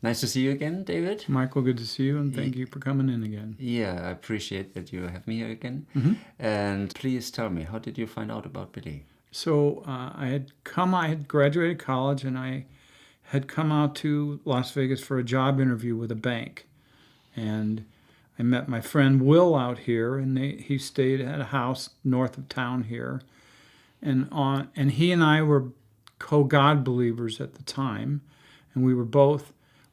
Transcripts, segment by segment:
Nice to see you again, David. Michael, good to see you, and thank you for coming in again. Yeah, I appreciate that you have me here again. And please tell me, how did you find out about Billy? So I had graduated college, and I had come out to Las Vegas for a job interview with a bank. And I met my friend Will out here, and he stayed at a house north of town here. And he and I were co-God believers at the time, and we were both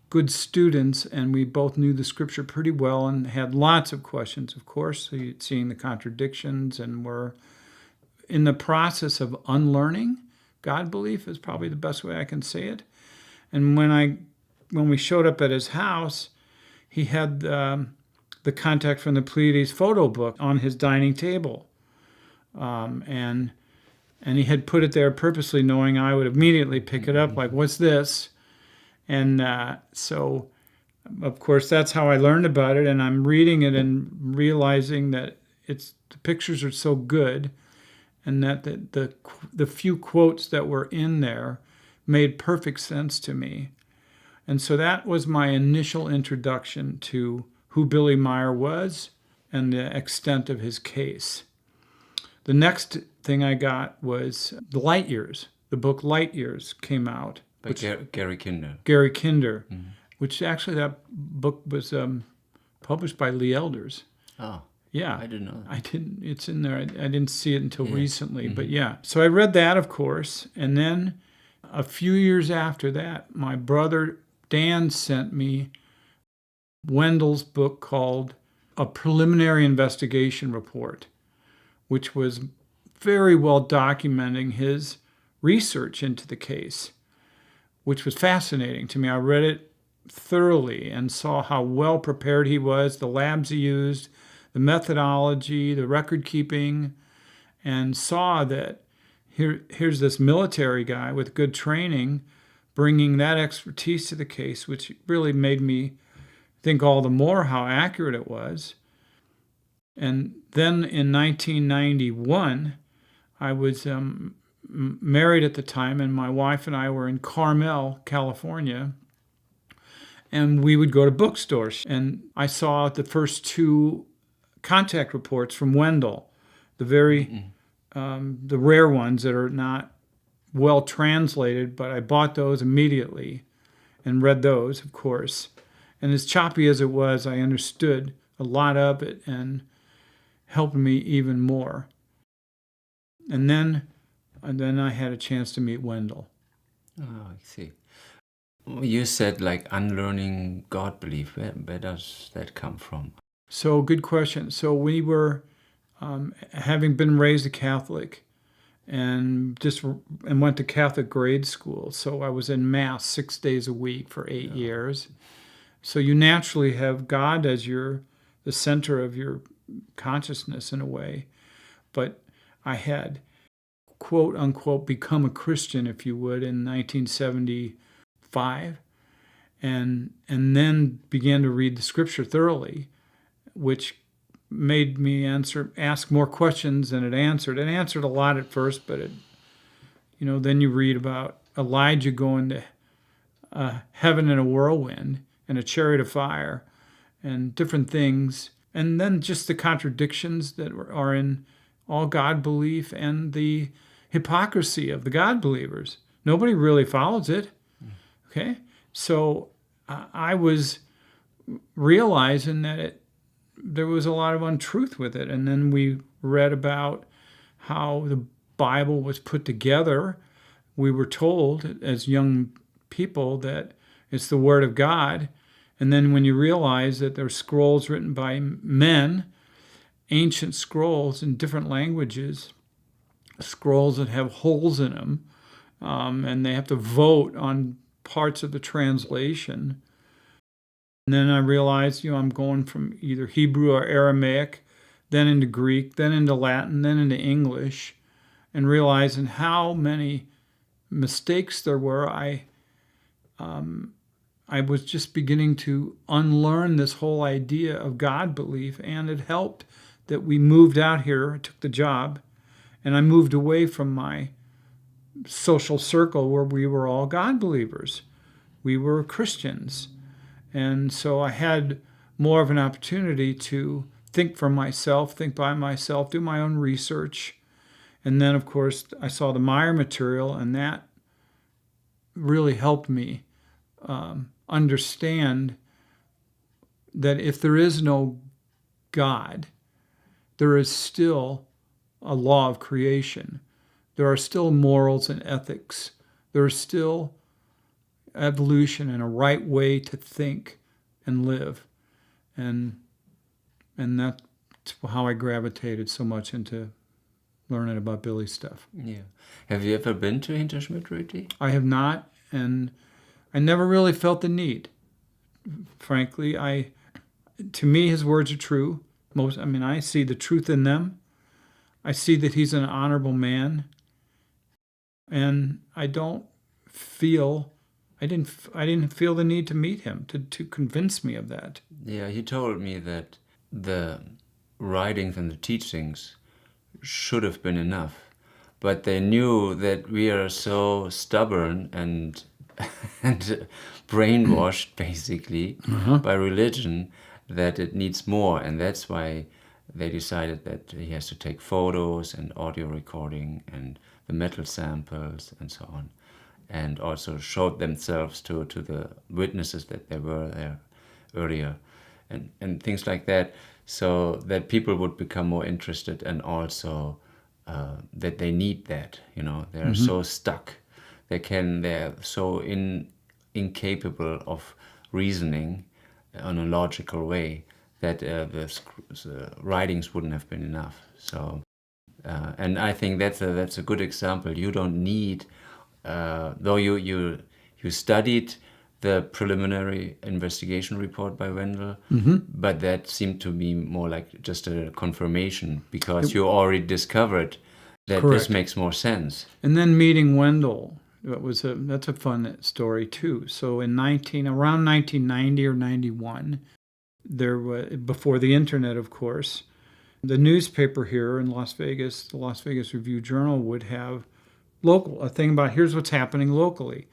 good students, and we both knew the scripture pretty well and had lots of questions, of course, seeing the contradictions, and were in the process of unlearning God belief is probably the best way I can say it. And when we showed up at his house, he had the Contact from the Pleiades photo book on his dining table. And he had put it there purposely, knowing I would immediately pick it up, like, what's this? And so, of course, that's how I learned about it. And I'm reading it and realizing that the pictures are so good, and that the few quotes that were in there made perfect sense to me. And so that was my initial introduction to who Billy Meier was and the extent of his case. The next thing I got was The Light Years. The book Light Years came out. By Gary Kinder. Gary Kinder, which actually that book was published by Lee Elders. Oh, yeah. I didn't know that. I didn't. It's in there. I didn't see it until recently, but yeah. So I read that, of course, and then a few years after that, my brother Dan sent me Wendell's book called A Preliminary Investigation Report, which was very well documenting his research into the case, which was fascinating to me. I read it thoroughly and saw how well prepared he was, the labs he used, the methodology, the record keeping, and saw that here's this military guy with good training bringing that expertise to the case, which really made me think all the more how accurate it was. And then in 1991, I was married at the time, and my wife and I were in Carmel, California, and we would go to bookstores. And I saw the first two contact reports from Wendell, the rare ones that are not well translated, but I bought those immediately and read those, of course. And as choppy as it was, I understood a lot of it and helped me even more. And then I had a chance to meet Wendell. Oh, I see. You said like unlearning God belief. Where does that come from? So good question. So we were, having been raised a Catholic, and went to Catholic grade school. So I was in Mass 6 days a week for 8 years. So you naturally have God as the center of your consciousness in a way. But I had, quote unquote, become a Christian, if you would, in 1975, and then began to read the scripture thoroughly, which made me ask more questions than it answered. It answered a lot at first, but then you read about Elijah going to heaven in a whirlwind and a chariot of fire and different things. And then just the contradictions that are in all God belief and the hypocrisy of the God believers. Nobody really follows it. Okay? So I was realizing that there was a lot of untruth with it. And then we read about how the Bible was put together. We were told as young people that it's the Word of God. And then when you realize that there are scrolls written by men, ancient scrolls in different languages, scrolls that have holes in them, and they have to vote on parts of the translation. And then I realized, I'm going from either Hebrew or Aramaic, then into Greek, then into Latin, then into English, and realizing how many mistakes there were. I was just beginning to unlearn this whole idea of God belief, and it helped that we moved out here, I took the job, and I moved away from my social circle where we were all God believers. We were Christians. And so I had more of an opportunity to think for myself, think by myself, do my own research. And then, of course, I saw the Meier material, and that really helped me understand that if there is no God, there is still a law of creation. There are still morals and ethics. There is still evolution and a right way to think and live. And that's how I gravitated so much into learning about Billy's stuff. Yeah. Have you ever been to Hinterschmidrueti? I have not, and I never really felt the need. Frankly, to me, his words are true. I see the truth in them. I see that he's an honorable man, and I didn't feel the need to meet him to convince me of that. Yeah, he told me that the writings and the teachings should have been enough, but they knew that we are so stubborn and brainwashed basically by religion that it needs more, and that's why they decided that he has to take photos and audio recording and the metal samples and so on, and also showed themselves to the witnesses that they were there earlier, and things like that, so that people would become more interested, and also that they need that, they're so stuck, they're so incapable of reasoning on a logical way that the writings wouldn't have been enough. So, and I think that's a good example. You don't need, though you studied the preliminary investigation report by Wendell, but that seemed to be more like just a confirmation, because you already discovered that Correct. This makes more sense. And then meeting Wendell, that's a fun story too. So around 1990 or 91, there was, before the internet, of course, the newspaper here in Las Vegas, the Las Vegas Review-Journal, would have a thing about here's what's happening locally.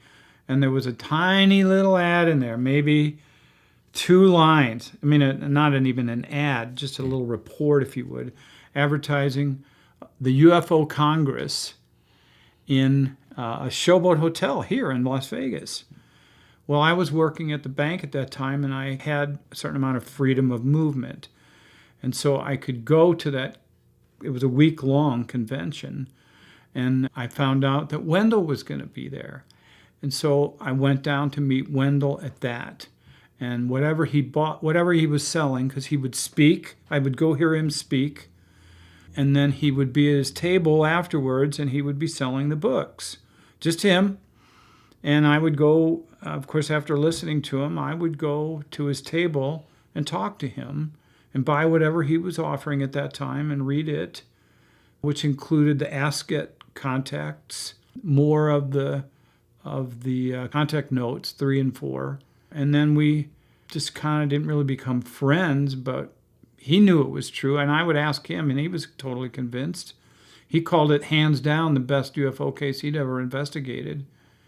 And there was a tiny little ad in there, maybe 2 lines. Not even an ad, just a little report, if you would, advertising the UFO Congress in a Showboat Hotel here in Las Vegas. Well, I was working at the bank at that time, and I had a certain amount of freedom of movement. And so I could go to that. It was a week-long convention, and I found out that Wendell was going to be there. And so I went down to meet Wendell at that. And whatever he bought, whatever he was selling, because he would speak, I would go hear him speak, and then he would be at his table afterwards, and he would be selling the books. Just him. And I would go, of course, after listening to him, I would go to his table and talk to him and buy whatever he was offering at that time and read it, which included the Ask It contacts, more of the contact notes, 3 and 4. And then we just kind of didn't really become friends, but he knew it was true, and I would ask him, and he was totally convinced. He called it hands down the best UFO case he'd ever investigated.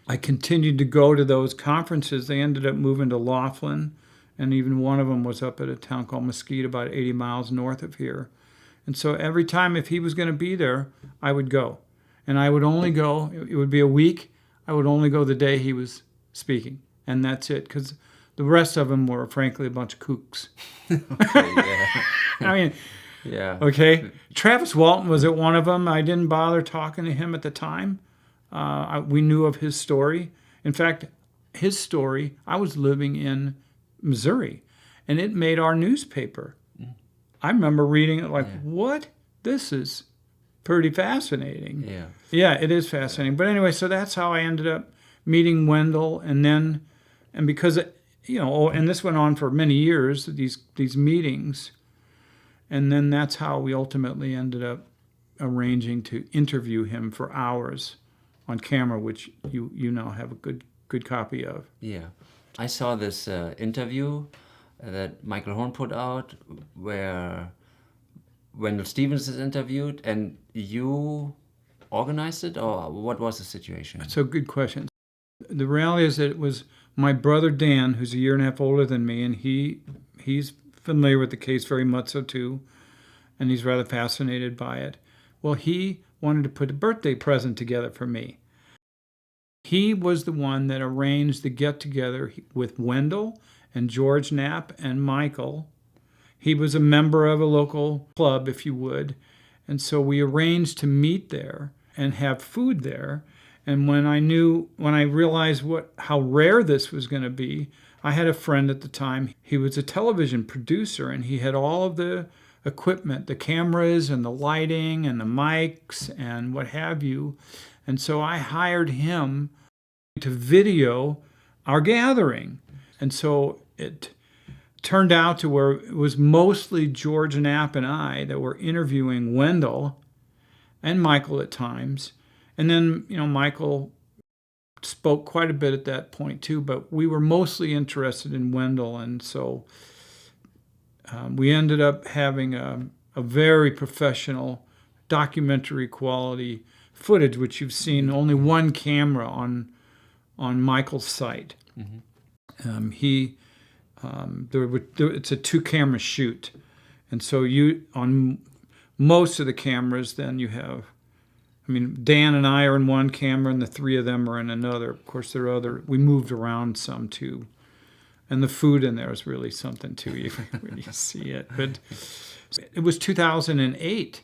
I continued to go to those conferences. They ended up moving to Laughlin, and even one of them was up at a town called Mesquite, about 80 miles north of here. And so every time, if he was going to be there, I would go. And I would only go, it would be a week, I would only go the day he was speaking. And that's it, because the rest of them were, frankly, a bunch of kooks. Okay, yeah. Okay. Travis Walton was at one of them. I didn't bother talking to him at the time. We knew of his story. In fact, his story, I was living in Missouri, and it made our newspaper. I remember reading it like, what? This is pretty fascinating. Yeah. Yeah, it is fascinating. But anyway, so that's how I ended up meeting Wendell, and because, and this went on for many years, these meetings, and then that's how we ultimately ended up arranging to interview him for hours on camera, which you now have a good copy of. Yeah. I saw this interview that Michael Horn put out where Wendell Stevens is interviewed, and you organized it, or what was the situation? That's a good question. The reality is that it was my brother Dan, who's a year and a half older than me, and he's familiar with the case very much so too, and he's rather fascinated by it. Well, he wanted to put a birthday present together for me. He was the one that arranged the get-together with Wendell and George Knapp and Michael. He was a member of a local club, if you would, and so we arranged to meet there and have food there. And when I realized how rare this was going to be, I had a friend at the time. He was a television producer, and he had all of the equipment, the cameras and the lighting and the mics and what have you. And so I hired him to video our gathering. And so it turned out to where it was mostly George Knapp and I that were interviewing Wendell and Michael at times. And then, Michael spoke quite a bit at that point too, but we were mostly interested in Wendell. And so we ended up having a very professional documentary quality footage, which you've seen only one camera on Michael's site. Mm-hmm. It's a 2-camera shoot. And so on most of the cameras, then you have, Dan and I are in one camera and the 3 of them are in another. Of course, we moved around some too. And the food in there is really something too, when you see it. But it was 2008.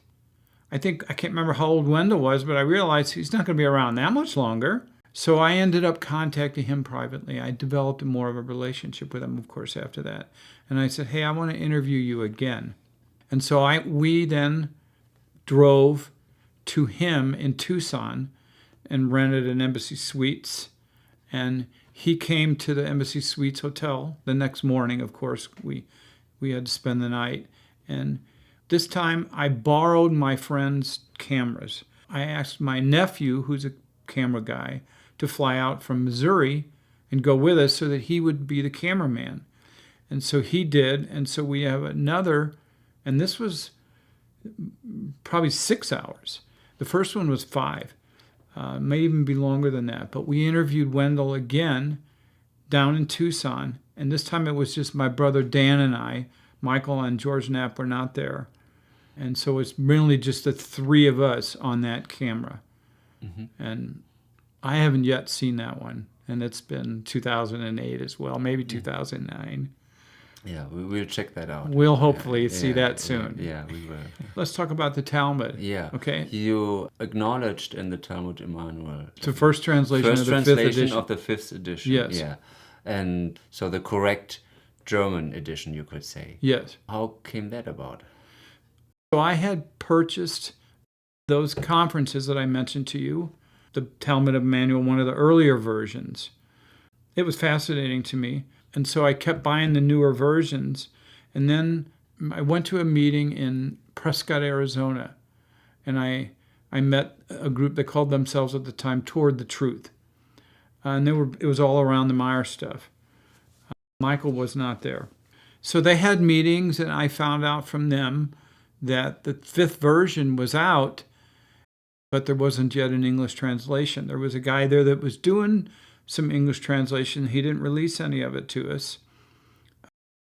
I can't remember how old Wendell was, but I realized he's not going to be around that much longer. So I ended up contacting him privately. I developed more of a relationship with him, of course, after that. And I said, hey, I want to interview you again. And so we then drove to him in Tucson and rented an Embassy Suites. And he came to the Embassy Suites Hotel the next morning. Of course, we had to spend the night. And this time I borrowed my friend's cameras. I asked my nephew, who's a camera guy, to fly out from Missouri and go with us so that he would be the cameraman. And so he did. And so we have another, and this was probably 6 hours. The first one was 5. May even be longer than that. But we interviewed Wendell again down in Tucson. And this time it was just my brother Dan and I. Michael and George Knapp were not there. And so it's really just the 3 of us on that camera. Mm-hmm. And I haven't yet seen that one. And it's been 2008 as well, maybe 2009. Yeah, we'll check that out. We'll hopefully see that soon. Yeah, we will. Let's talk about the Talmud. Yeah. Okay. You acknowledged in the Talmud Jmmanuel. It's the first translation of the 5th edition. Of the 5th edition. Yes. Yeah. And so the correct German edition, you could say. Yes. How came that about? So I had purchased those conferences that I mentioned to you, the Talmud Jmmanuel, one of the earlier versions. It was fascinating to me. And so I kept buying the newer versions. And then I went to a meeting in Prescott, Arizona. And I met a group that called themselves at the time Toward the Truth. And it was all around the Meier stuff. Michael was not there. So they had meetings, and I found out from them that the 5th version was out, but there wasn't yet an English translation. There was a guy there that was doing some English translation. He didn't release any of it to us.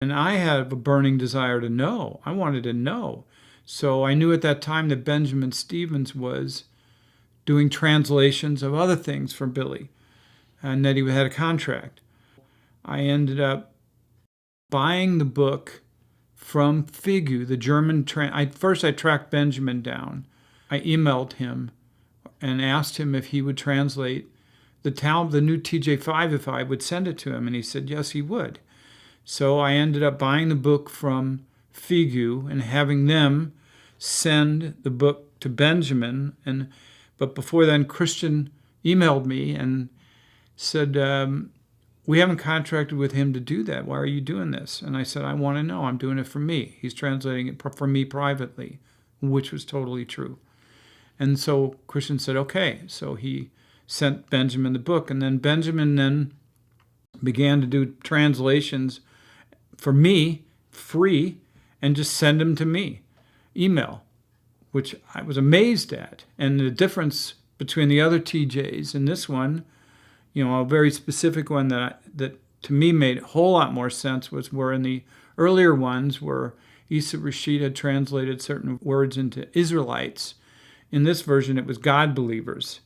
And I had a burning desire to know. I wanted to know. So I knew at that time that Benjamin Stevens was doing translations of other things for Billy, and that he had a contract. I ended up buying the book from FIGU, the German. First I tracked Benjamin down. I emailed him and asked him if he would translate the new TJ5 if I would send it to him, and he said yes, he would. So I ended up buying the book from FIGU and having them send the book to Benjamin. But before then, Christian emailed me and said, we haven't contracted with him to do that. Why are you doing this? And I said, I want to know. I'm doing it for me. He's translating it for me privately, which was totally true. And so Christian said, okay. So he sent Benjamin the book, and then Benjamin began to do translations for me, free, and just send them to me, email, which I was amazed at. And the difference between the other TJs and this one, A very specific one that to me made a whole lot more sense was where in the earlier ones where Isa Rashid had translated certain words into Israelites. In this version, it was God believers,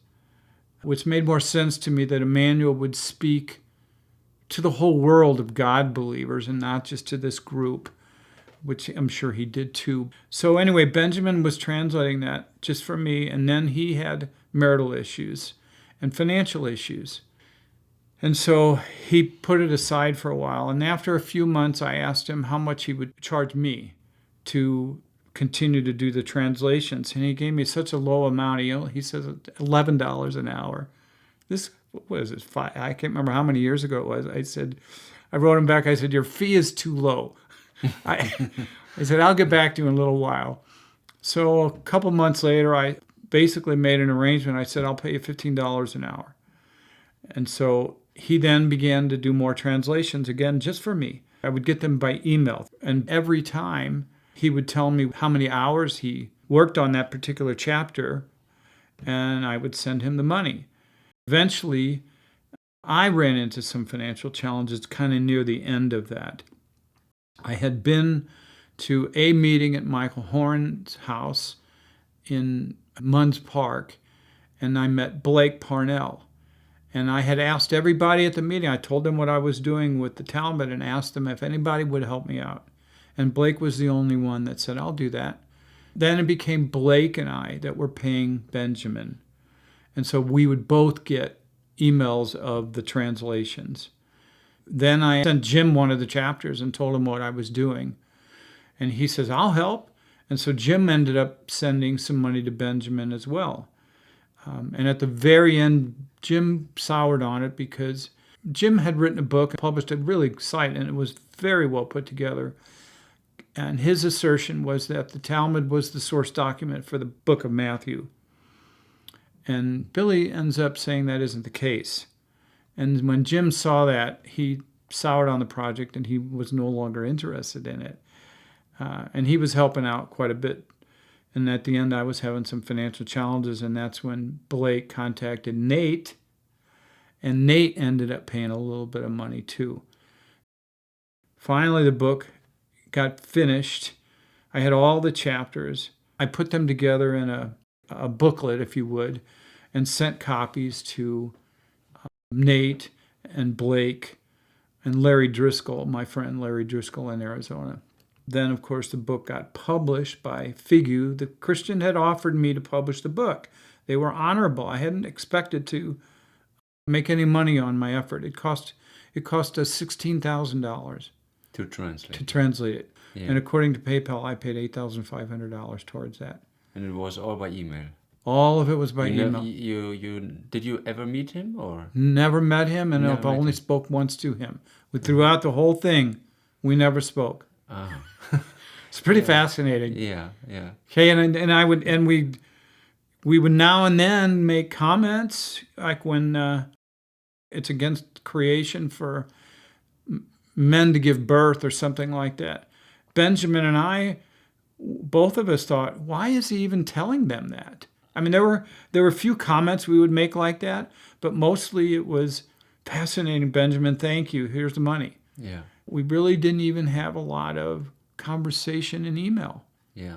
which made more sense to me that Emmanuel would speak to the whole world of God believers and not just to this group, which I'm sure he did too. So anyway, Benjamin was translating that just for me, and then he had marital issues and financial issues. And so he put it aside for a while. And after a few months, I asked him how much he would charge me to continue to do the translations. And he gave me such a low amount. He says $11 an hour. This, what was it, I can't remember how many years ago it was. I wrote him back, I said, your fee is too low. I said, I'll get back to you in a little while. So a couple months later, I basically made an arrangement. I said, I'll pay you $15 an hour. And so he then began to do more translations, again, just for me. I would get them by email. And every time he would tell me how many hours he worked on that particular chapter, and I would send him the money. Eventually, I ran into some financial challenges kind of near the end of that. I had been to a meeting at Michael Horn's house in Munns Park, and I met Blake Parnell. And I had asked everybody at the meeting, I told them what I was doing with the Talmud and asked them if anybody would help me out. And Blake was the only one that said, I'll do that. Then it became Blake and I that were paying Benjamin. And so we would both get emails of the translations. Then I sent Jim one of the chapters and told him what I was doing. And he says, I'll help. And so Jim ended up sending some money to Benjamin as well. And at the very end, Jim soured on it because Jim had written a book, published it really exciting, and it was very well put together. And his assertion was that the Talmud was the source document for the book of Matthew. And Billy ends up saying that isn't the case. And when Jim saw that, he soured on the project and he was no longer interested in it. And he was helping out quite a bit. And at the end, I was having some financial challenges, and that's when Blake contacted Nate, and Nate ended up paying a little bit of money too. Finally, the book got finished. I had all the chapters. I put them together in a booklet, if you would, and sent copies to Nate and Blake and Larry Driscoll, my friend Larry Driscoll in Arizona. Then, of course, the book got published by FIGU. The Christian had offered me to publish the book. They were honorable. I hadn't expected to make any money on my effort. It cost us $16,000 to translate it. Yeah. And according to PayPal, I paid $8,500 towards that. And it was all by email. All of it was by email. Did you ever meet him or? Never met him, and I've only spoke once to him. Throughout the whole thing, we never spoke. Oh. It's pretty fascinating. Yeah. Okay, and we would now and then make comments, like when it's against creation for men to give birth or something like that. Benjamin and I, both of us thought, why is he even telling them that? I mean, there were a few comments we would make like that, but mostly it was fascinating. Benjamin, thank you. Here's the money. Yeah. We really didn't even have a lot of conversation in email. Yeah.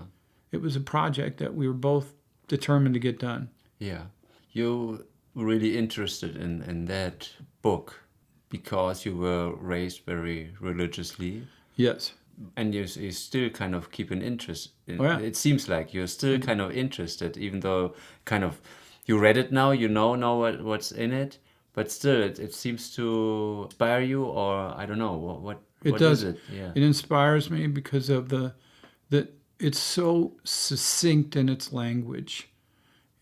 It was a project that we were both determined to get done. Yeah. You were really interested in that book because you were raised very religiously. Yes. And you still kind of keep an interest in It seems like you're still kind of interested, even though kind of you read it now, you know what's in it. But still, it seems to inspire you, or I don't know what it does. Is it? Yeah. It inspires me because of that it's so succinct in its language.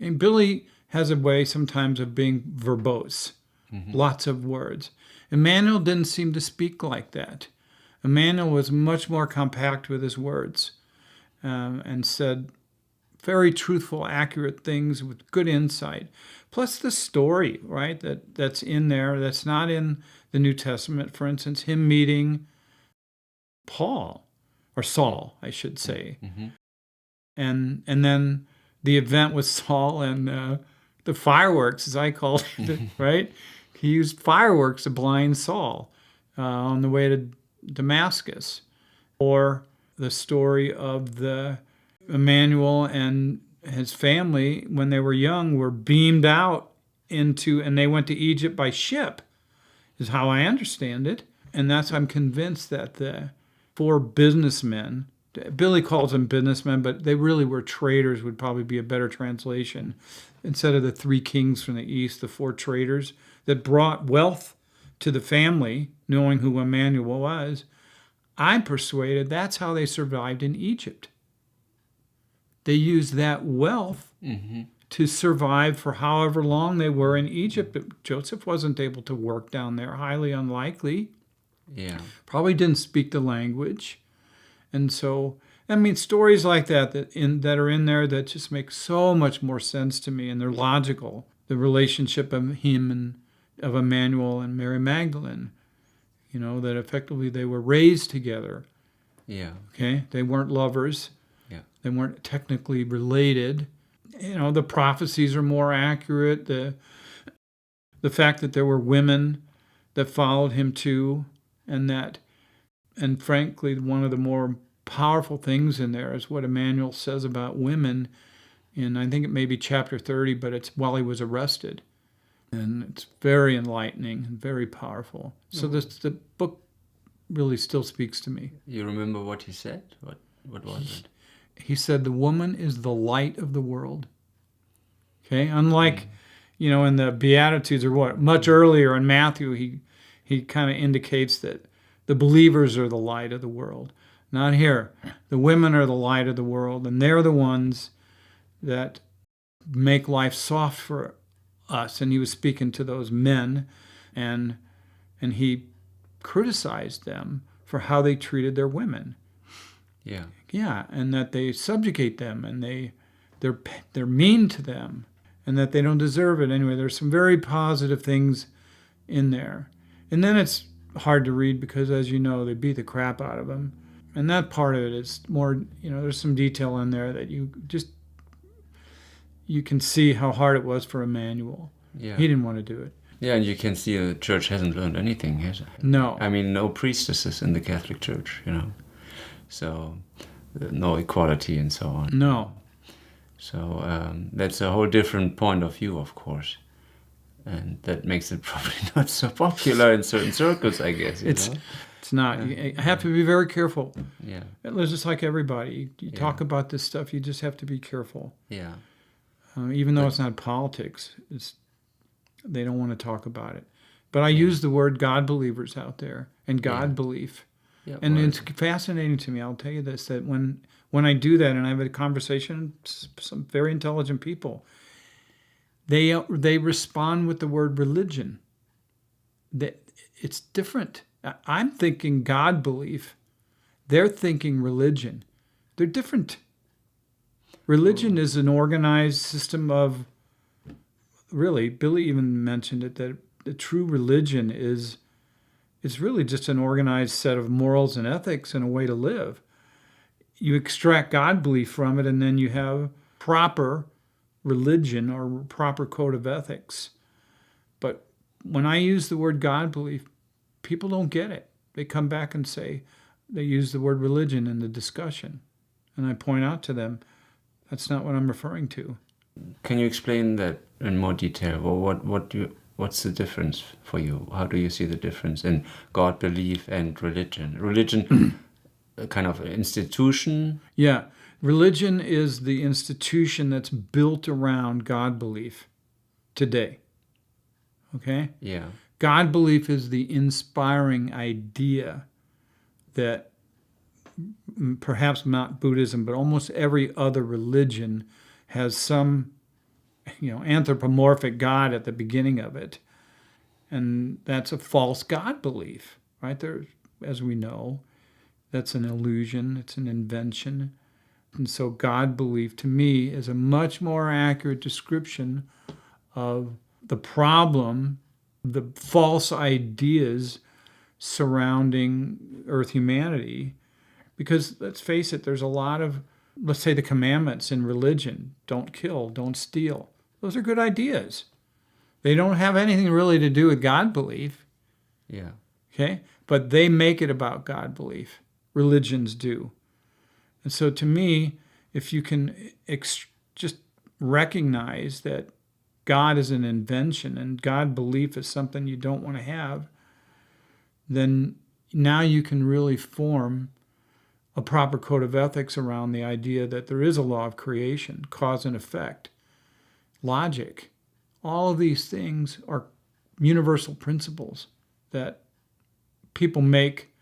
And Billy has a way sometimes of being verbose, lots of words. Emmanuel didn't seem to speak like that. Emmanuel was much more compact with his words, and said very truthful, accurate things with good insight. Plus the story, right, that's in there, that's not in the New Testament. For instance, him meeting Paul, or Saul, I should say. Mm-hmm. And then the event with Saul and the fireworks, as I call it, right? He used fireworks to blind Saul on the way to Damascus. Or the story of the Emmanuel and his family, when they were young, were beamed out into, and they went to Egypt by ship, is how I understand it. And I'm convinced that the 4 businessmen, Billy calls them businessmen, but they really were traders, would probably be a better translation. Instead of the 3 kings from the east, the 4 traders that brought wealth to the family, knowing who Emmanuel was. I'm persuaded that's how they survived in Egypt. They used that wealth to survive for however long they were in Egypt. Joseph wasn't able to work down there, highly unlikely. Yeah. Probably didn't speak the language. And so, I mean, stories like that are in there that just make so much more sense to me, and they're logical. The relationship of him and of Emmanuel and Mary Magdalene, that effectively they were raised together. Yeah. Okay? They weren't lovers. Yeah. They weren't technically related. The prophecies are more accurate. The fact that there were women that followed him too, and frankly, one of the more powerful things in there is what Emmanuel says about women in, I think it may be chapter 30, but it's while he was arrested. And it's very enlightening and very powerful. So the book really still speaks to me. You remember what he said? What was it? He said the woman is the light of the world. Okay? Unlike, in the Beatitudes or much earlier in Matthew, he kind of indicates that the believers are the light of the world. Not here. The women are the light of the world, and they're the ones that make life soft for us. And he was speaking to those men, and he criticized them for how they treated their women. Yeah. Yeah, and that they subjugate them, and they're mean to them, and that they don't deserve it. Anyway, there's some very positive things in there. And then it's hard to read because, as you know, they beat the crap out of him. And that part of it is more, there's some detail in there that you can see how hard it was for Emmanuel. Yeah. He didn't want to do it. Yeah, and you can see the church hasn't learned anything, has it? No. I mean, no priestesses in the Catholic Church, So, no equality and so on. No. So, that's a whole different point of view, of course. And that makes it probably not so popular in certain circles, I guess. It's not. You have to be very careful. Yeah. It's just like everybody. You talk about this stuff, you just have to be careful. Yeah. Even though it's not politics, they don't want to talk about it. But I use the word God believers out there and God belief. Yeah, and it's fascinating to me, I'll tell you this, that when I do that and I have a conversation with some very intelligent people, they respond with the word religion. That it's different. I'm thinking God belief. They're thinking religion. They're different. Religion is an organized system of, really, Billy even mentioned it, that the true religion is really just an organized set of morals and ethics and a way to live. You extract God belief from it, and then you have proper religion or proper code of ethics. But when I use the word God belief, people don't get it. They come back and say, they use the word religion in the discussion. And I point out to them, that's not what I'm referring to. Can you explain that in more detail? Well, what's the difference for you? How do you see the difference in God belief and religion? Religion, a kind of institution? Yeah. Religion is the institution that's built around God belief today. Okay? Yeah. God belief is the inspiring idea that perhaps not Buddhism, but almost every other religion has some, anthropomorphic God at the beginning of it. And that's a false God belief, right? There, as we know, that's an illusion, it's an invention. And so God belief, to me, is a much more accurate description of the problem, the false ideas surrounding earth humanity. Because let's face it, there's a lot of, let's say, the commandments in religion. Don't kill, don't steal. Those are good ideas. They don't have anything really to do with God belief. Yeah. Okay? But they make it about God belief. Religions do. And so to me, if you can just recognize that God is an invention and God belief is something you don't want to have, then now you can really form a proper code of ethics around the idea that there is a law of creation, cause and effect, logic. All of these things are universal principles that people make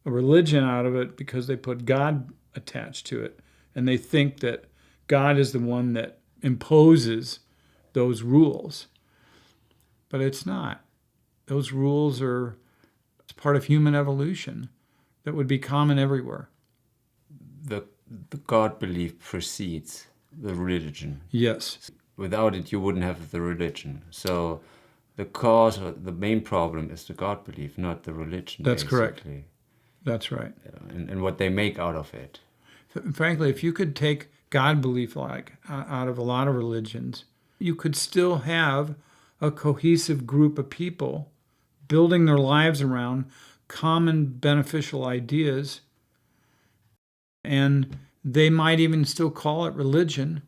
a religion out of it because they put God attached to it. And they think that God is the one that imposes those rules. But it's not. Those rules are part of human evolution that would be common everywhere. The God belief precedes the religion. Yes. Without it, you wouldn't have the religion. So the cause, or the main problem is the God belief, not the religion. That's basically. correct. That's right. And what they make out of it. Frankly, if you could take God belief out of a lot of religions, you could still have a cohesive group of people building their lives around common beneficial ideas. And they might even still call it religion,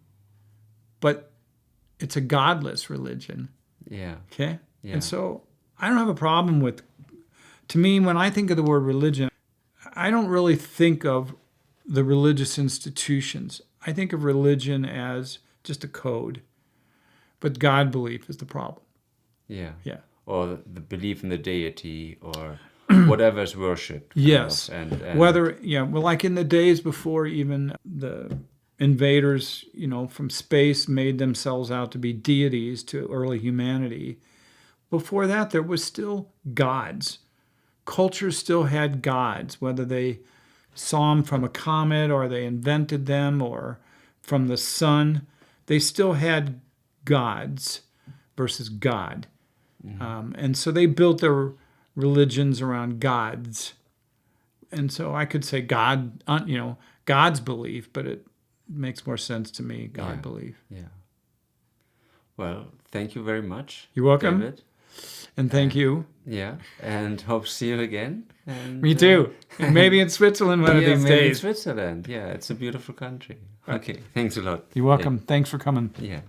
but it's a godless religion. Yeah. Okay? Yeah. And so I don't have a problem with, to me, when I think of the word religion, I don't really think of the religious institutions. I think of religion as just a code. But God belief is the problem. Yeah. Yeah. Or the belief in the deity or whatever is worshipped. Yes. And well, like in the days before even the invaders, from space made themselves out to be deities to early humanity. Before that, there was still gods. Cultures still had gods, whether they saw them from a comet or they invented them or from the sun. They still had gods versus God. Mm-hmm. And so they built their religions around gods. And so I could say God, God's belief, but it makes more sense to me, God belief. Yeah. Well, thank you very much. You're welcome. David. And thank you. Yeah, and hope to see you again. And, me too. And maybe in Switzerland one of these maybe days. in Switzerland. Yeah, it's a beautiful country. Okay, thanks a lot. You're welcome. Thanks for coming. Yeah.